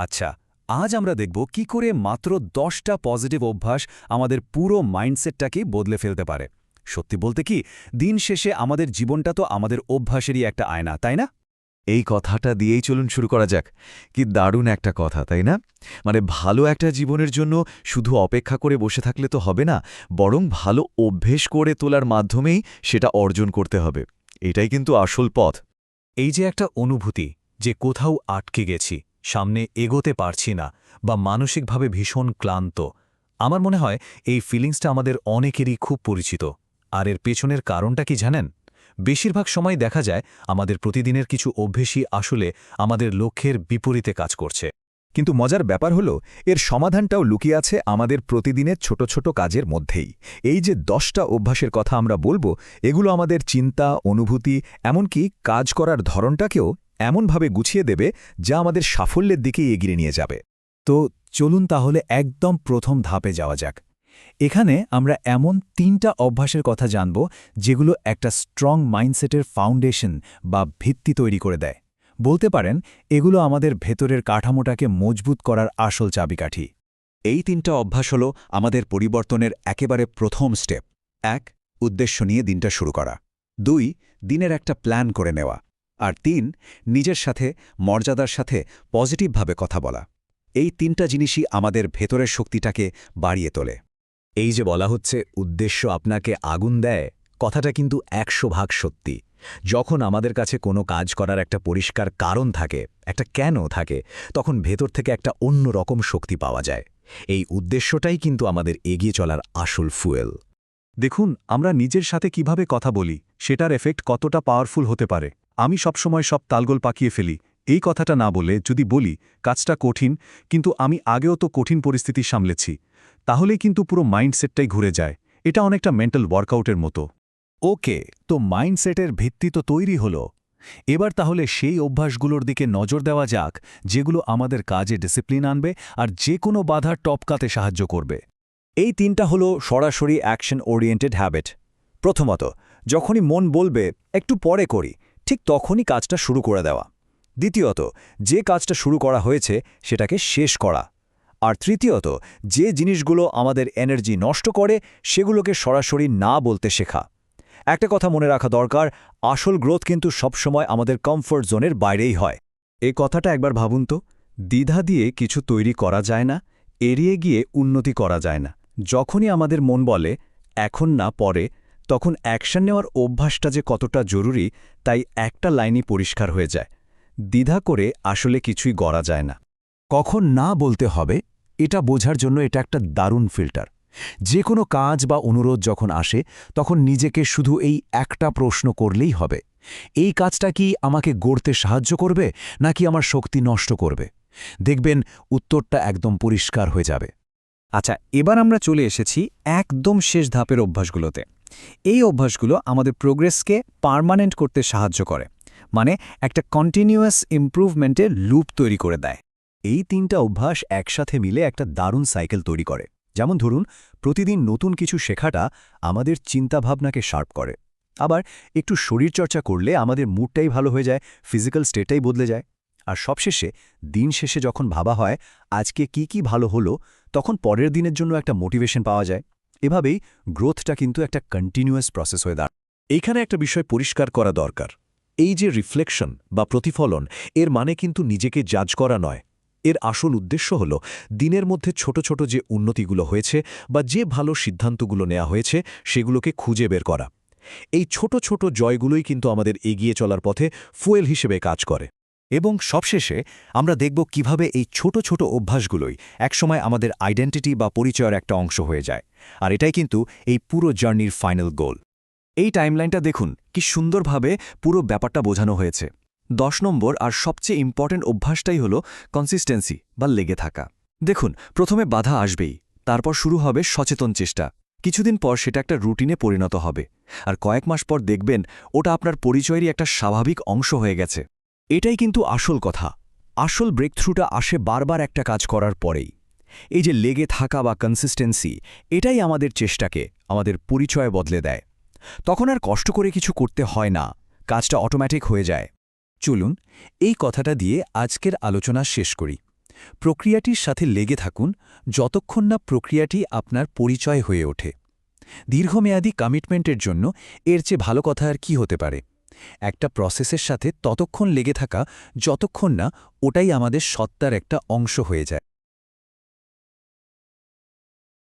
আচ্ছা, আজ আমরা দেখব কি করে মাত্র 10টা পজিটিভ অভ্যাস আমাদের পুরো মাইন্ডসেটটাকে বদলে ফেলতে পারে। সত্যি বলতে কি, দিন শেষে আমাদের জীবনটা তো আমাদের অভ্যাসেরই একটা আয়না, তাই না? এই কথাটা দিয়েই চলুন শুরু করা যাক। কি দারুণ একটা কথা, তাই না? মানে ভালো একটা জীবনের জন্য শুধু অপেক্ষা করে বসে থাকলে তো হবে না, বরং ভালো অভ্যেস করে তোলার মাধ্যমেই সেটা অর্জন করতে হবে। এটাই কিন্তু আসল পথ। এই যে একটা অনুভূতি যে কোথাও আটকে গেছি, সামনে এগোতে পারছি না বা মানসিকভাবে ভীষণ ক্লান্ত, আমার মনে হয় এই ফিলিংসটা আমাদের অনেকেরই খুব পরিচিত। আর এর পেছনের কারণটা কি জানেন? বেশিরভাগ সময় দেখা যায় আমাদের প্রতিদিনের কিছু অভ্যেসই আসলে আমাদের লক্ষ্যের বিপরীতে কাজ করছে। কিন্তু মজার ব্যাপার হলো এর সমাধানটাও লুকিয়ে আছে আমাদের প্রতিদিনের ছোট ছোট কাজের মধ্যেই। এই যে 10টা অভ্যাসের কথা আমরা বলবো, এগুলো আমাদের চিন্তা, অনুভূতি, এমনকি কাজ করার ধরনটাকেও এমনভাবে গুছিয়ে দেবে যা আমাদের সাফল্যের দিকে এগিয়ে নিয়ে যাবে। তো চলুন তাহলে একদম প্রথম ধাপে যাওয়া যাক। এখানে আমরা এমন 3টা অভ্যাসের কথা জানব যেগুলো একটা স্ট্রং মাইন্ডসেটের ফাউন্ডেশন বা ভিত্তি তৈরি করে দেয়। বলতে পারেন এগুলো আমাদের ভেতরের কাঠামোটাকে মজবুত করার আসল চাবিকাঠি। এই 3টা অভ্যাস হল আমাদের পরিবর্তনের একেবারে প্রথম স্টেপ। 1. উদ্দেশ্য নিয়ে দিনটা শুরু করা। 2. দিনের একটা প্ল্যান করে নেওয়া। আর 3. নিজের সাথে মর্যাদার সাথে পজিটিভভাবে কথা বলা। এই 3টা জিনিসই আমাদের ভেতরের শক্তিটাকে বাড়িয়ে তোলে। এই যে বলা হচ্ছে উদ্দেশ্য আপনাকে আগুন দেয়, কথাটা কিন্তু 100% সত্যি। যখন আমাদের কাছে কোনো কাজ করার একটা পরিষ্কার কারণ থাকে, একটা কেন থাকে, তখন ভেতর থেকে একটা অন্য রকম শক্তি পাওয়া যায়। এই উদ্দেশ্যটাই কিন্তু আমাদের এগিয়ে চলার আসল ফুয়েল। দেখুন, আমরা নিজের সাথে কিভাবে কথা বলি সেটার এফেক্ট কতটা পাওয়ারফুল হতে পারে। আমি সবসময় সব তালগোল পাকিয়ে ফেলি, এই কথাটা না বলে যদি বলি কাজটা কঠিন, কিন্তু আমি আগেও তো কঠিন পরিস্থিতি সামলেছি, তাহলে কিন্তু পুরো মাইন্ডসেটটাই ঘুরে যায়। এটা অনেকটা মেন্টাল ওয়ার্কআউটের মতো। ওকে, তো মাইন্ডসেটের ভিত্তি তো তৈরি হলো। এবার তাহলে সেই অভ্যাসগুলোর দিকে নজর দেওয়া যাক যেগুলো আমাদের কাজে ডিসিপ্লিন আনবে আর যে কোনো বাধা টপকাতে সাহায্য করবে। এই 3টা হলো সরাসরি অ্যাকশন ওরিয়েন্টেড হ্যাবিট। প্রথমত, যখনই মন বলবে একটু পরে করি, ঠিক তখনই কাজটা শুরু করে দেওয়া। দ্বিতীয়ত, যে কাজটা শুরু করা হয়েছে সেটাকে শেষ করা। আর তৃতীয়ত, যে জিনিসগুলো আমাদের এনার্জি নষ্ট করে সেগুলোকে সরাসরি না বলতে শেখা। একটা কথা মনে রাখা দরকার, আসল গ্রোথ কিন্তু সবসময় আমাদের কমফোর্ট জোনের বাইরেই হয়। এই কথাটা একবার ভাবুন তো, দ্বিধা দিয়ে কিছু তৈরি করা যায় না, এড়িয়ে গিয়ে উন্নতি করা যায় না। যখনই আমাদের মন বলে এখন না পরে, তখন অ্যাকশন নেওয়ার অভ্যাসটা যে কতটা জরুরি তাই একটা লাইনই পরিষ্কার হয়ে যায়। দ্বিধা করে আসলে কিছুই গড়া যায় না। কখন না বলতে হবে এটা বোঝার জন্য এটা একটা দারুণ ফিল্টার। যে কোনো কাজ বা অনুরোধ যখন আসে তখন নিজেকে শুধু এই একটা প্রশ্ন করলেই হবে, এই কাজটা কি আমাকে গড়তে সাহায্য করবে নাকি আমার শক্তি নষ্ট করবে? দেখবেন উত্তরটা একদম পরিষ্কার হয়ে যাবে। আচ্ছা, এবার আমরা চলে এসেছি একদম শেষ ধাপের অভ্যাসগুলোতে। এই অভ্যাসগুলো আমাদের প্রোগ্রেসকে পার্মানেন্ট করতে সাহায্য করে, মানে একটা কন্টিনিউয়াস ইমপ্রুভমেন্টের লুপ তৈরি করে দেয়। এই 3টা অভ্যাস একসাথে মিলে একটা দারুণ সাইকেল তৈরি করে। যেমন ধরুন, প্রতিদিন নতুন কিছু শেখাটা আমাদের চিন্তাভাবনাকে শার্প করে। আবার একটু শরীরচর্চা করলে আমাদের মুডটাই ভালো হয়ে যায়, ফিজিক্যাল স্টেটটাই বদলে যায়। আর সবশেষে দিন শেষে যখন ভাবা হয় আজকে কি ভালো হলো, তখন পরের দিনের জন্য একটা মোটিভেশন পাওয়া যায়। এভাবেই গ্রোথটা কিন্তু একটা কন্টিনিউয়াস প্রসেস হয়ে দাঁড়ায়। এইখানে একটা বিষয় পরিষ্কার করা দরকার। এই যে রিফ্লেকশন বা প্রতিফলন, এর মানে কিন্তু নিজেকে জাজ করা নয়। এর আসল উদ্দেশ্য হল দিনের মধ্যে ছোট ছোট যে উন্নতিগুলো হয়েছে বা যে ভালো সিদ্ধান্তগুলো নেওয়া হয়েছে সেগুলোকে খুঁজে বের করা। এই ছোট ছোট জয়গুলোই কিন্তু আমাদের এগিয়ে চলার পথে ফুয়েল হিসেবে কাজ করে। এবং সবশেষে আমরা দেখব কিভাবে এই ছোট ছোট অভ্যাসগুলোই একসময় আমাদের আইডেন্টিটি বা পরিচয়ের একটা অংশ হয়ে যায়। আর এটাই কিন্তু এই পুরো জার্নির ফাইনাল গোল। এই টাইমলাইনটা দেখুন, কি সুন্দরভাবে পুরো ব্যাপারটা বোঝানো হয়েছে। 10 নম্বর আর সবচেয়ে ইম্পর্ট্যান্ট অভ্যাসটাই হলো কনসিস্টেন্সি বা লেগে থাকা। দেখুন, প্রথমে বাধা আসবেই, তারপর শুরু হবে সচেতন চেষ্টা। কিছুদিন পর সেটা একটা রুটিনে পরিণত হবে, আর কয়েক মাস পর দেখবেন ওটা আপনার পরিচয়েরই একটা স্বাভাবিক অংশ হয়ে গেছে। এটাই কিন্তু আসল কথা। আসল ব্রেকথ্রুটা আসে বারবার একটা কাজ করার পরেই। এই যে লেগে থাকা বা কনসিস্টেন্সি, এটাই আমাদের চেষ্টাকে, আমাদের পরিচয় বদলে দেয়। তখন আর কষ্ট করে কিছু করতে হয় না, কাজটা অটোম্যাটিক হয়ে যায়। চলুন এই কথাটা দিয়ে আজকের আলোচনা শেষ করি। প্রক্রিয়াটির সাথে লেগে থাকুন যতক্ষণ না প্রক্রিয়াটি আপনার পরিচয় হয়ে ওঠে। দীর্ঘমেয়াদী কমিটমেন্টের জন্য এর চেয়ে ভালো কথা আর কি হতে পারে? একটা প্রসেসের সাথে ততক্ষণ লেগে থাকা যতক্ষণ না ওটাই আমাদের সত্তার একটা অংশ হয়ে যায়।